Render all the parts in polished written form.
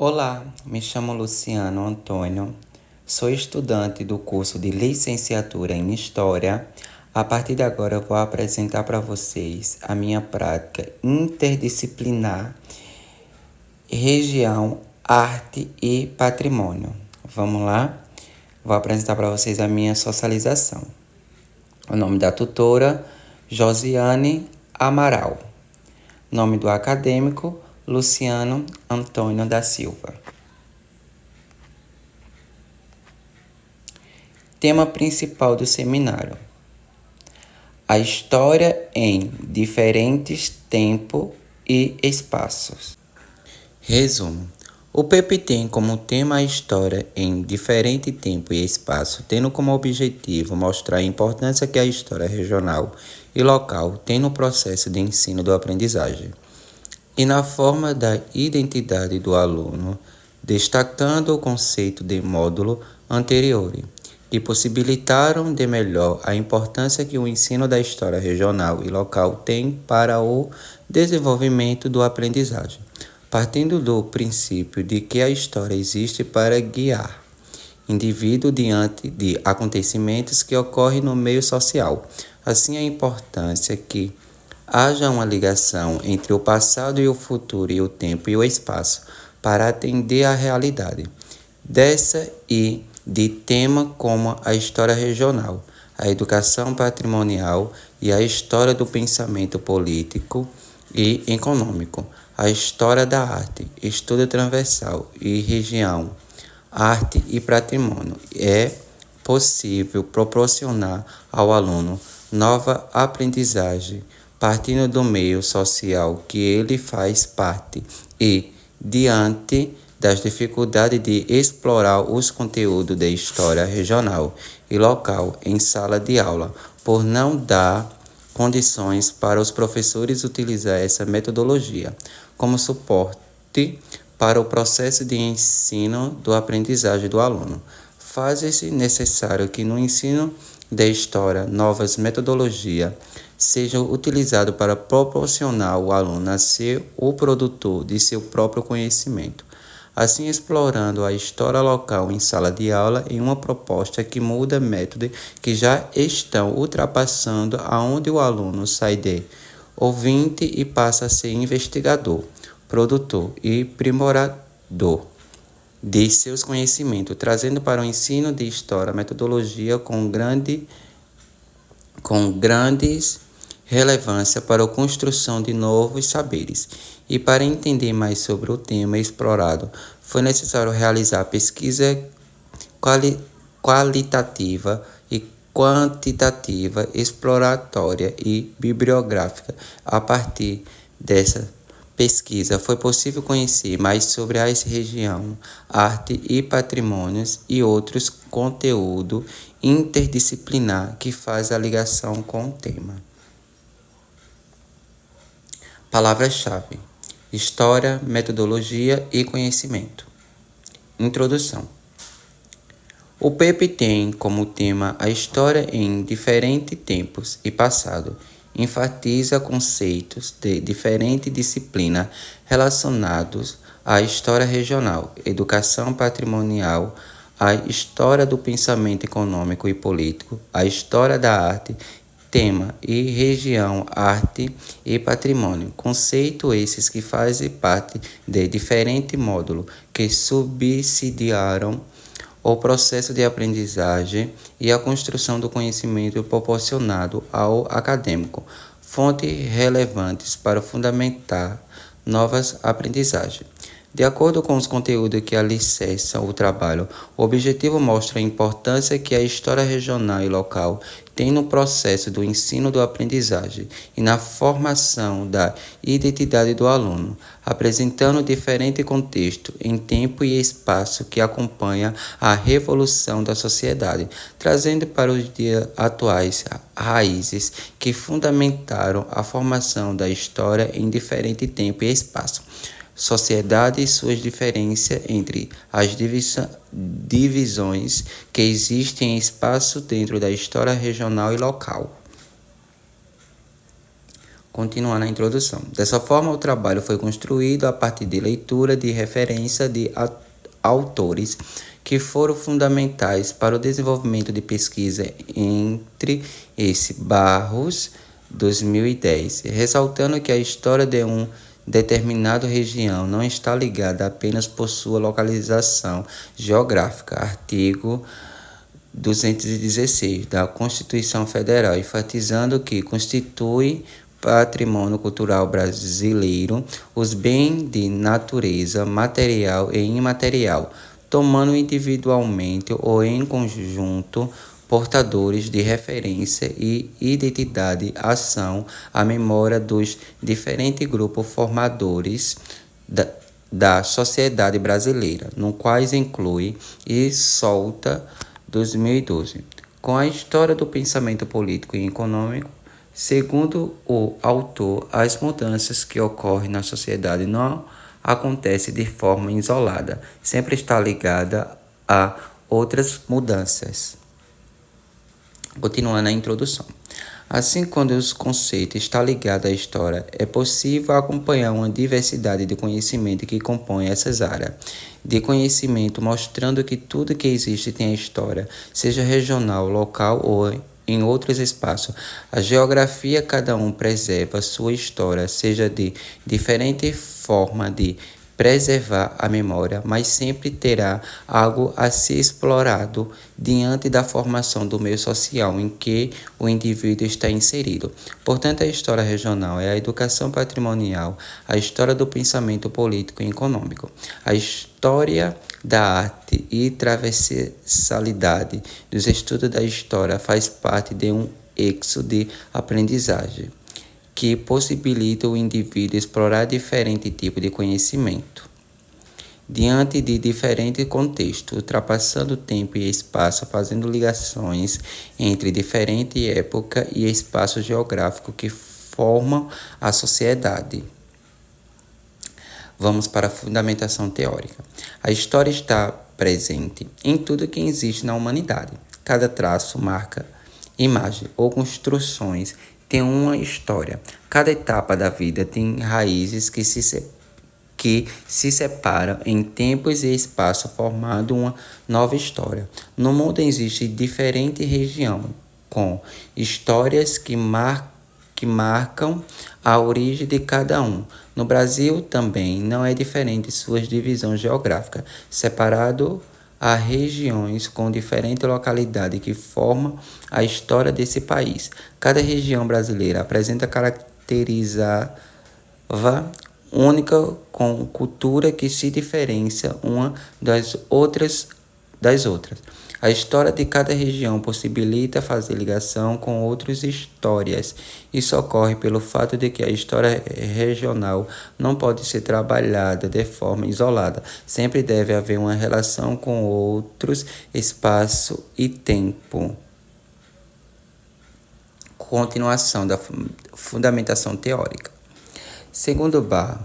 Olá, me chamo Luciano Antônio, sou estudante do curso de Licenciatura em História. A partir de agora eu vou apresentar para vocês a minha prática interdisciplinar, região, arte e patrimônio. Vamos lá? Vou apresentar para vocês a minha socialização. O nome da tutora, Josiane Amaral. Nome do acadêmico, Luciano Antônio da Silva. Tema principal do seminário: a história em diferentes tempos e espaços. Resumo: o PEP tem como tema a história em diferente tempo e espaço, tendo como objetivo mostrar a importância que a história regional e local tem no processo de ensino da aprendizagem e na forma da identidade do aluno, destacando o conceito de módulo anterior, que possibilitaram de melhor a importância que o ensino da história regional e local tem para o desenvolvimento da aprendizagem, partindo do princípio de que a história existe para guiar indivíduo diante de acontecimentos que ocorrem no meio social. Assim, a importância que haja uma ligação entre o passado e o futuro e o tempo e o espaço para atender à realidade dessa e de tema como a história regional, a educação patrimonial e a história do pensamento político e econômico, a história da arte, estudo transversal e região, arte e patrimônio. É possível proporcionar ao aluno nova aprendizagem partindo do meio social que ele faz parte e, diante das dificuldades de explorar os conteúdos de história regional e local em sala de aula, por não dar condições para os professores utilizar essa metodologia como suporte para o processo de ensino do aprendizagem do aluno. Faz-se necessário que no ensino de história novas metodologias sejam utilizadas para proporcionar ao aluno a ser o produtor de seu próprio conhecimento, assim explorando a história local em sala de aula em uma proposta que muda métodos que já estão ultrapassando aonde o aluno sai de ouvinte e passa a ser investigador, produtor e aprimorador de seus conhecimentos, trazendo para o ensino de história metodologia com grandes relevância para a construção de novos saberes. E para entender mais sobre o tema explorado, foi necessário realizar pesquisa qualitativa e quantitativa, exploratória e bibliográfica. A partir dessa pesquisa, foi possível conhecer mais sobre as região, arte e patrimônios e outros conteúdo interdisciplinar que faz a ligação com o tema. Palavras-chave: história, metodologia e conhecimento. Introdução. O PEP tem como tema a história em diferentes tempos e passado. Enfatiza conceitos de diferentes disciplinas relacionados à história regional, educação patrimonial, a história do pensamento econômico e político, a história da arte, tema e região, arte e patrimônio. Conceito esses que fazem parte de diferentes módulos que subsidiaram o processo de aprendizagem e a construção do conhecimento proporcionado ao acadêmico, fontes relevantes para fundamentar novas aprendizagens. De acordo com os conteúdos que alicerçam o trabalho, o objetivo mostra a importância que a história regional e local tem no processo do ensino da aprendizagem e na formação da identidade do aluno, apresentando diferentes contextos em tempo e espaço que acompanha a revolução da sociedade, trazendo para os dias atuais raízes que fundamentaram a formação da história em diferente tempo e espaço. Sociedade e suas diferenças entre as divisões que existem em espaço dentro da história regional e local. Continuando a introdução. Dessa forma, o trabalho foi construído a partir de leitura de referência de autores que foram fundamentais para o desenvolvimento de pesquisa, entre esse Barros, 2010, ressaltando que a história de uma determinada região não está ligada apenas por sua localização geográfica. Artigo 216 da Constituição Federal, enfatizando que constitui patrimônio cultural brasileiro os bens de natureza material e imaterial, tomando individualmente ou em conjunto portadores de referência e identidade, ação, a memória dos diferentes grupos formadores da sociedade brasileira, no quais inclui e solta 2012. Com a história do pensamento político e econômico, segundo o autor, as mudanças que ocorrem na sociedade não acontecem de forma isolada, sempre está ligada a outras mudanças. Continuando a introdução. Assim, quando os conceitos estão ligados à história, é possível acompanhar uma diversidade de conhecimento que compõe essas áreas de conhecimento, mostrando que tudo que existe tem a história, seja regional, local ou em outros espaços. A geografia, cada um preserva sua história, seja de diferente forma de preservar a memória, mas sempre terá algo a ser explorado diante da formação do meio social em que o indivíduo está inserido. Portanto, a história regional é a educação patrimonial, a história do pensamento político e econômico, a história da arte e transversalidade dos estudos da história faz parte de um eixo de aprendizagem que possibilita o indivíduo explorar diferentes tipos de conhecimento diante de diferentes contextos, ultrapassando tempo e espaço, fazendo ligações entre diferentes épocas e espaços geográficos que formam a sociedade. Vamos para a fundamentação teórica. A história está presente em tudo que existe na humanidade. Cada traço, marca, imagem ou construções tem uma história. Cada etapa da vida tem raízes que se separam em tempos e espaço, formando uma nova história. No mundo existe diferentes regiões, com histórias que marcam a origem de cada um. No Brasil também não é diferente suas divisões geográficas, separado a regiões com diferentes localidades que formam a história desse país. Cada região brasileira apresenta características únicas com cultura que se diferencia uma das outras. A história de cada região possibilita fazer ligação com outras histórias. Isso ocorre pelo fato de que a história regional não pode ser trabalhada de forma isolada. Sempre deve haver uma relação com outros espaço e tempo. Continuação da fundamentação teórica. Segundo Barros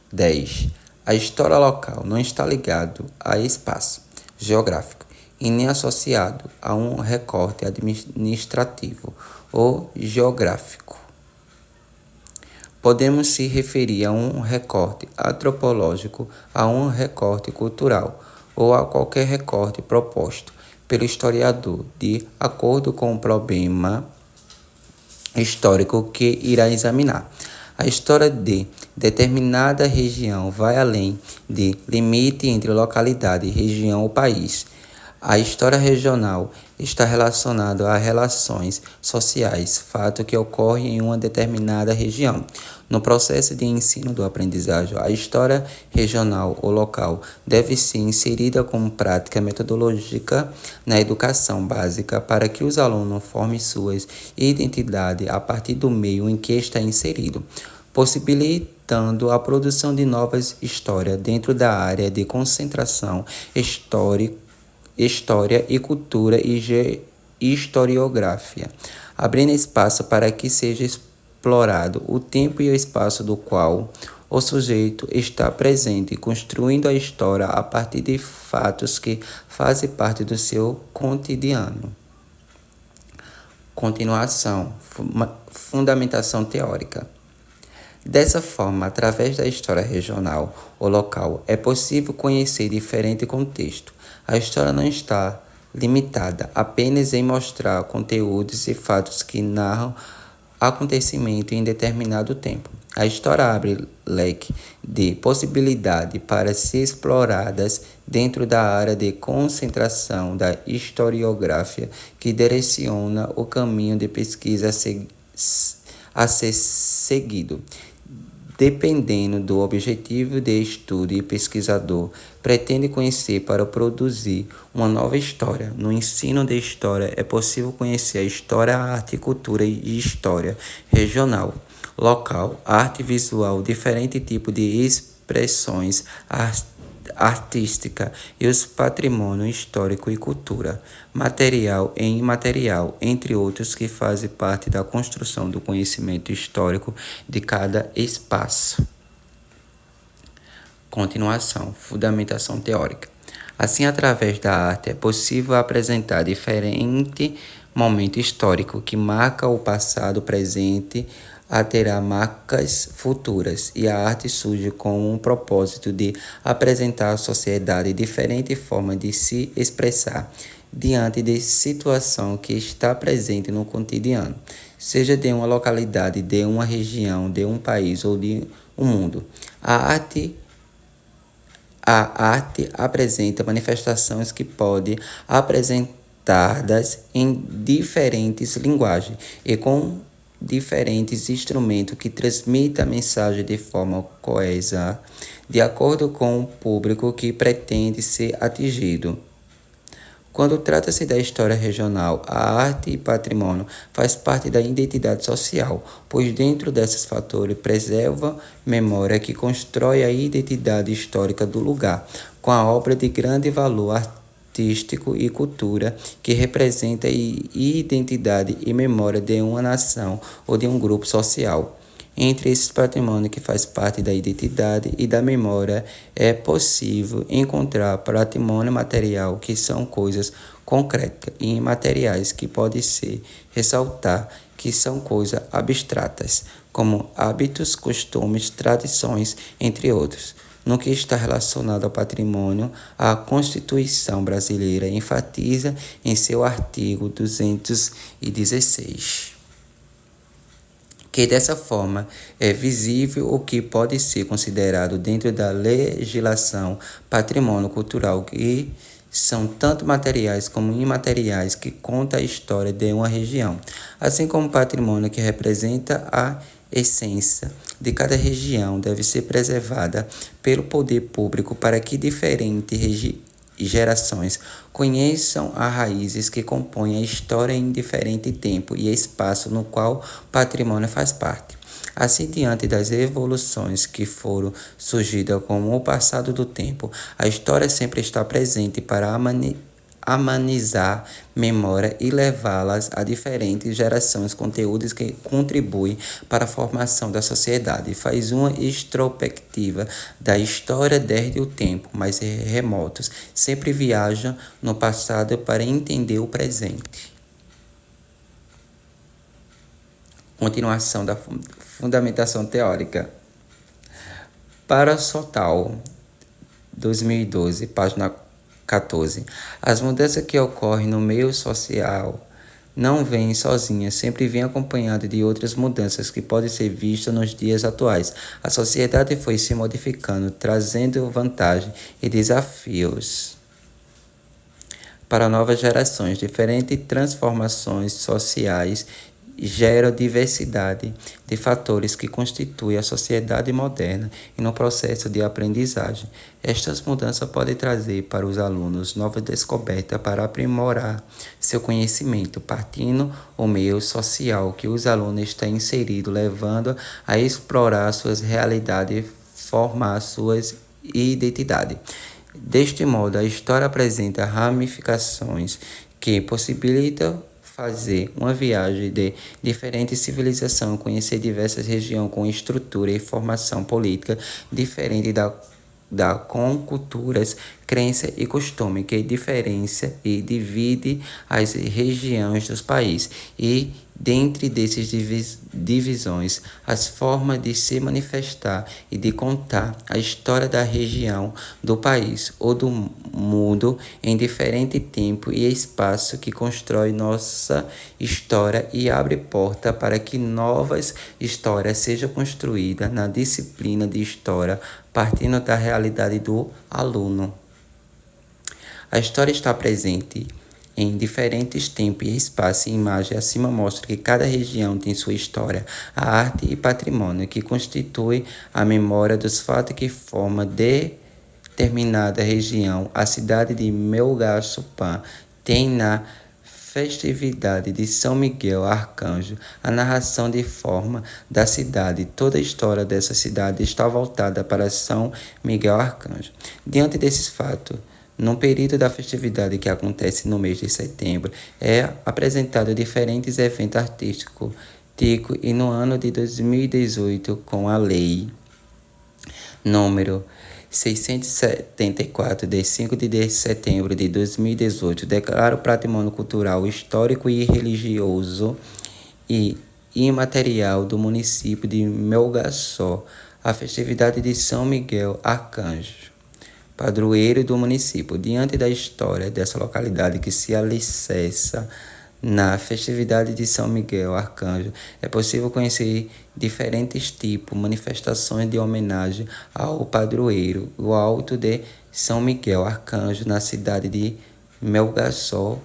10, a história local não está ligada a espaço geográfico e nem associado a um recorte administrativo ou geográfico. Podemos se referir a um recorte antropológico, a um recorte cultural ou a qualquer recorte proposto pelo historiador de acordo com o problema histórico que irá examinar. A história de determinada região vai além de limite entre localidade, região ou país. A história regional está relacionada a relações sociais, fato que ocorre em uma determinada região. No processo de ensino do aprendizagem, a história regional ou local deve ser inserida como prática metodológica na educação básica para que os alunos formem suas identidades a partir do meio em que está inserido, possibilitando a produção de novas histórias dentro da área de concentração história e cultura e historiografia, abrindo espaço para que seja explorado o tempo e o espaço do qual o sujeito está presente, construindo a história a partir de fatos que fazem parte do seu cotidiano. Continuação, fundamentação teórica. Dessa forma, através da história regional ou local, é possível conhecer diferente contexto. A história não está limitada apenas em mostrar conteúdos e fatos que narram acontecimento em determinado tempo. A história abre leque de possibilidades para ser exploradas dentro da área de concentração da historiografia, que direciona o caminho de pesquisa a ser seguido. Dependendo do objetivo de estudo e pesquisador pretende conhecer para produzir uma nova história. No ensino de história é possível conhecer a história, a arte, cultura e história regional, local, arte visual, diferente tipo de expressões artística e os patrimônio histórico e cultura, material e imaterial, entre outros que fazem parte da construção do conhecimento histórico de cada espaço. Continuação, fundamentação teórica. Assim, através da arte, é possível apresentar diferente momento histórico que marca o passado presente a terá marcas futuras, e a arte surge com um propósito de apresentar à sociedade diferente forma de se expressar diante de situação que está presente no cotidiano, seja de uma localidade, de uma região, de um país ou de um mundo. A arte apresenta manifestações que podem apresentadas em diferentes linguagens e com diferentes instrumentos que transmitem a mensagem de forma coesa, de acordo com o público que pretende ser atingido. Quando trata-se da história regional, a arte e patrimônio faz parte da identidade social, pois dentro desses fatores preserva memória que constrói a identidade histórica do lugar, com a obra de grande valor artístico e cultura que representa a identidade e memória de uma nação ou de um grupo social. Entre esses patrimônios que faz parte da identidade e da memória, é possível encontrar patrimônio material, que são coisas concretas, e imateriais, que pode ser ressaltar que são coisas abstratas, como hábitos, costumes, tradições, entre outros. No que está relacionado ao patrimônio, a Constituição brasileira enfatiza em seu artigo 216. Que dessa forma é visível o que pode ser considerado dentro da legislação patrimônio cultural, que são tanto materiais como imateriais que conta a história de uma região, assim como patrimônio que representa a essência de cada região deve ser preservada pelo poder público para que diferentes gerações conheçam as raízes que compõem a história em diferente tempo e espaço no qual o patrimônio faz parte. Assim, diante das evoluções que foram surgidas com o passado do tempo, a história sempre está presente para amenizar memória e levá-las a diferentes gerações, conteúdos que contribuem para a formação da sociedade. Faz uma introspectiva da história desde o tempo mais remotos, sempre viaja no passado para entender o presente. Continuação da fundamentação teórica. Para Sotal, 2012, página 14. As mudanças que ocorrem no meio social não vêm sozinhas, sempre vêm acompanhadas de outras mudanças que podem ser vistas nos dias atuais. A sociedade foi se modificando, trazendo vantagens e desafios para novas gerações. Diferentes transformações sociais geram diversidade de fatores que constituem a sociedade moderna e no processo de aprendizagem. Estas mudanças podem trazer para os alunos novas descobertas para aprimorar seu conhecimento, partindo o meio social que os alunos estão inseridos, levando a explorar suas realidades e formar suas identidades. Deste modo, a história apresenta ramificações que possibilitam fazer uma viagem de diferentes civilizações, conhecer diversas regiões com estrutura e formação política diferente com culturas crença e costume que diferencia e divide as regiões dos países e dentre dessas divisões, as formas de se manifestar e de contar a história da região, do país ou do mundo em diferente tempo e espaço que constrói nossa história e abre porta para que novas histórias sejam construídas na disciplina de história, partindo da realidade do aluno. A história está presente em diferentes tempos e espaços, e imagem acima mostra que cada região tem sua história, a arte e patrimônio que constitui a memória dos fatos que formam determinada região. A cidade de Melgaço-Pan tem na festividade de São Miguel Arcanjo a narração de forma da cidade. Toda a história dessa cidade está voltada para São Miguel Arcanjo. Diante desses fatos, no período da festividade que acontece no mês de setembro, é apresentado diferentes eventos artísticos, e no ano de 2018, com a lei número 674, de 5 de setembro de 2018, declara o patrimônio cultural, histórico e religioso e imaterial do município de Melgaço, a festividade de São Miguel Arcanjo, padroeiro do município. Diante da história dessa localidade que se alicerça na festividade de São Miguel Arcanjo, é possível conhecer diferentes tipos, manifestações de homenagem ao padroeiro. O Alto de São Miguel Arcanjo, na cidade de Melgaço,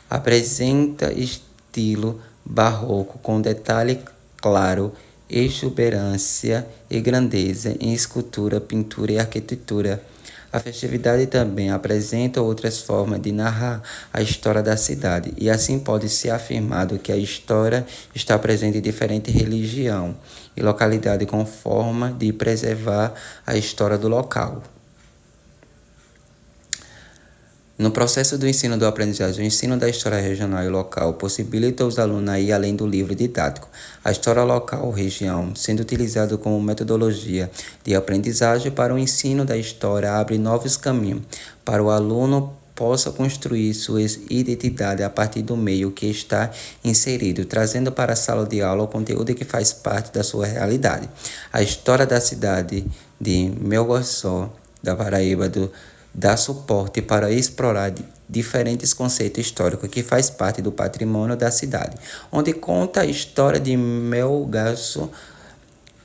apresenta estilo barroco com detalhe claro, exuberância e grandeza em escultura, pintura e arquitetura. A festividade também apresenta outras formas de narrar a história da cidade, e assim pode ser afirmado que a história está presente em diferentes religiões e localidades com forma de preservar a história do local. No processo do ensino do aprendizagem, o ensino da história regional e local possibilita os alunos a ir além do livro didático. A história local ou região, sendo utilizado como metodologia de aprendizagem para o ensino da história, abre novos caminhos para o aluno possa construir sua identidade a partir do meio que está inserido, trazendo para a sala de aula o conteúdo que faz parte da sua realidade. A história da cidade de Melgaço, da Paraíba, dá suporte para explorar diferentes conceitos históricos que faz parte do patrimônio da cidade, onde conta a história de Melgaço,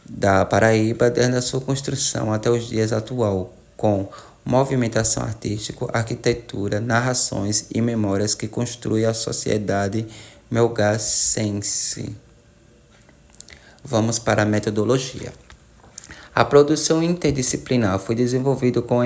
da Paraíba, desde a sua construção até os dias atual, com movimentação artística, arquitetura, narrações e memórias que construem a sociedade melgacense. Vamos para a metodologia. A produção interdisciplinar foi desenvolvida com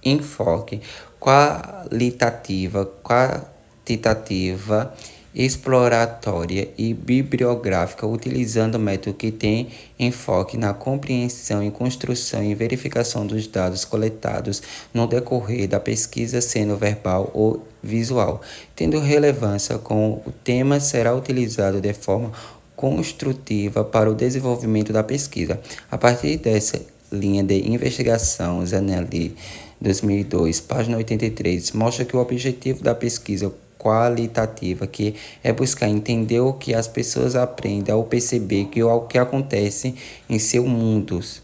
enfoque qualitativa, quantitativa, exploratória e bibliográfica, utilizando método que tem enfoque na compreensão e construção e verificação dos dados coletados no decorrer da pesquisa, sendo verbal ou visual. Tendo relevância com o tema, será utilizado de forma construtiva para o desenvolvimento da pesquisa. A partir dessa linha de investigação, Zanelli, 2002, página 83, mostra que o objetivo da pesquisa qualitativa, que é buscar entender o que as pessoas aprendem ao perceber que o que acontece em seus mundos.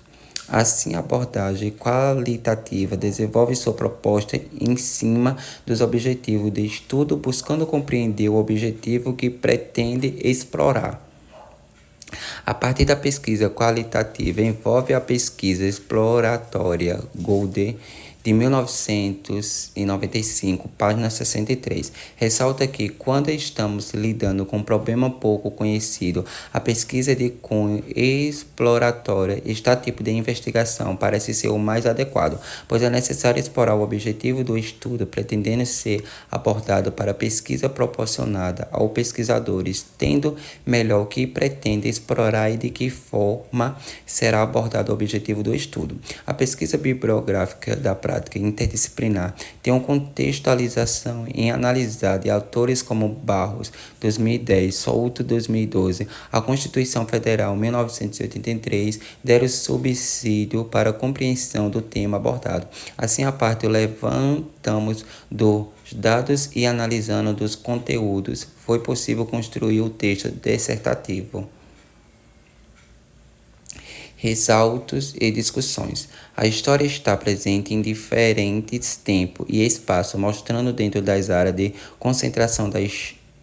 Assim, a abordagem qualitativa desenvolve sua proposta em cima dos objetivos de estudo, buscando compreender o objetivo que pretende explorar. A partir da pesquisa qualitativa, envolve a pesquisa exploratória Goldie, de 1995, página 63. Ressalta que, quando estamos lidando com um problema pouco conhecido, a pesquisa de cunho exploratória, este tipo de investigação parece ser o mais adequado, pois é necessário explorar o objetivo do estudo, pretendendo ser abordado para a pesquisa proporcionada aos pesquisadores, tendo melhor o que pretende explorar e de que forma será abordado o objetivo do estudo. A pesquisa bibliográfica da prática interdisciplinar tem uma contextualização em analisar de autores como Barros, 2010, Souto, 2012, a Constituição Federal, 1983, deram subsídio para a compreensão do tema abordado. Assim, a parte levantamos dos dados e analisando dos conteúdos, foi possível construir o texto dissertativo. Ressaltos e discussões. A história está presente em diferentes tempos e espaços, mostrando dentro das áreas de concentração da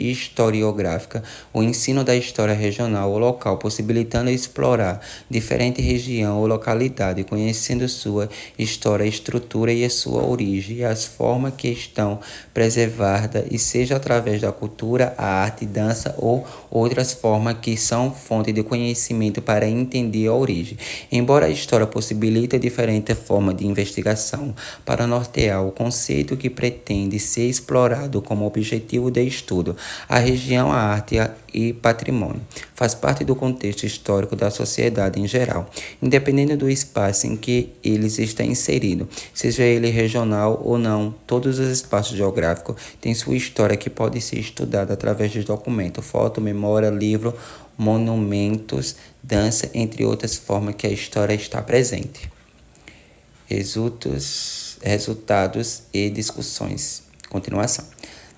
historiográfica, o ensino da história regional ou local, possibilitando explorar diferente região ou localidade, conhecendo sua história, estrutura e a sua origem, e as formas que estão preservadas, e seja através da cultura, a arte, dança ou outras formas que são fonte de conhecimento para entender a origem. Embora a história possibilite diferentes formas de investigação para nortear o conceito que pretende ser explorado como objetivo de estudo, a região, a arte e patrimônio faz parte do contexto histórico da sociedade em geral, independente do espaço em que eles estão inseridos, seja ele regional ou não. Todos os espaços geográficos têm sua história que pode ser estudada através de documentos, foto, memória, livro, monumentos, dança, entre outras formas que a história está presente. Resultados e discussões. Continuação.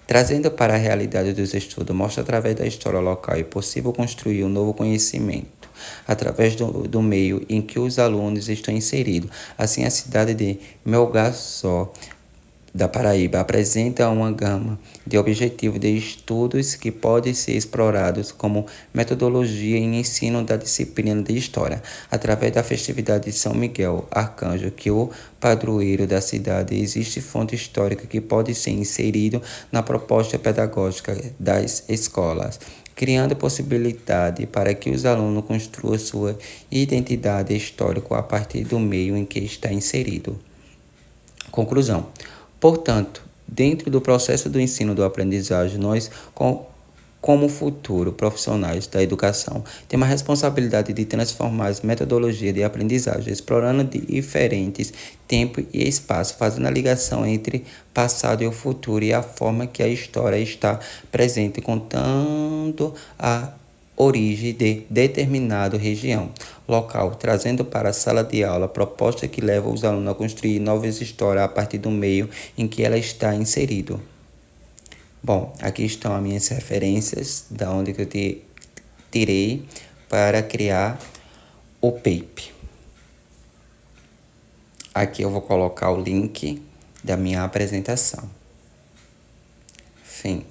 Trazendo para a realidade dos estudos, mostra através da história local é possível construir um novo conhecimento, através do meio em que os alunos estão inseridos. Assim, a cidade de Melgaço, da Paraíba, apresenta uma gama de objetivos de estudos que podem ser explorados como metodologia e ensino da disciplina de História, através da festividade de São Miguel Arcanjo, que é o padroeiro da cidade. Existe fonte histórica que pode ser inserido na proposta pedagógica das escolas, criando possibilidade para que os alunos construam sua identidade histórica a partir do meio em que está inserido. Conclusão. Portanto, dentro do processo do ensino do aprendizagem, nós, como futuro profissionais da educação, temos a responsabilidade de transformar as metodologias de aprendizagem, explorando diferentes tempos e espaços, fazendo a ligação entre passado e o futuro e a forma que a história está presente, contando a origem de determinada região, local, trazendo para a sala de aula proposta que leva os alunos a construir novas histórias a partir do meio em que ela está inserido. Bom, aqui estão as minhas referências, da onde que eu tirei para criar o PAPE. Aqui eu vou colocar o link da minha apresentação. Fim.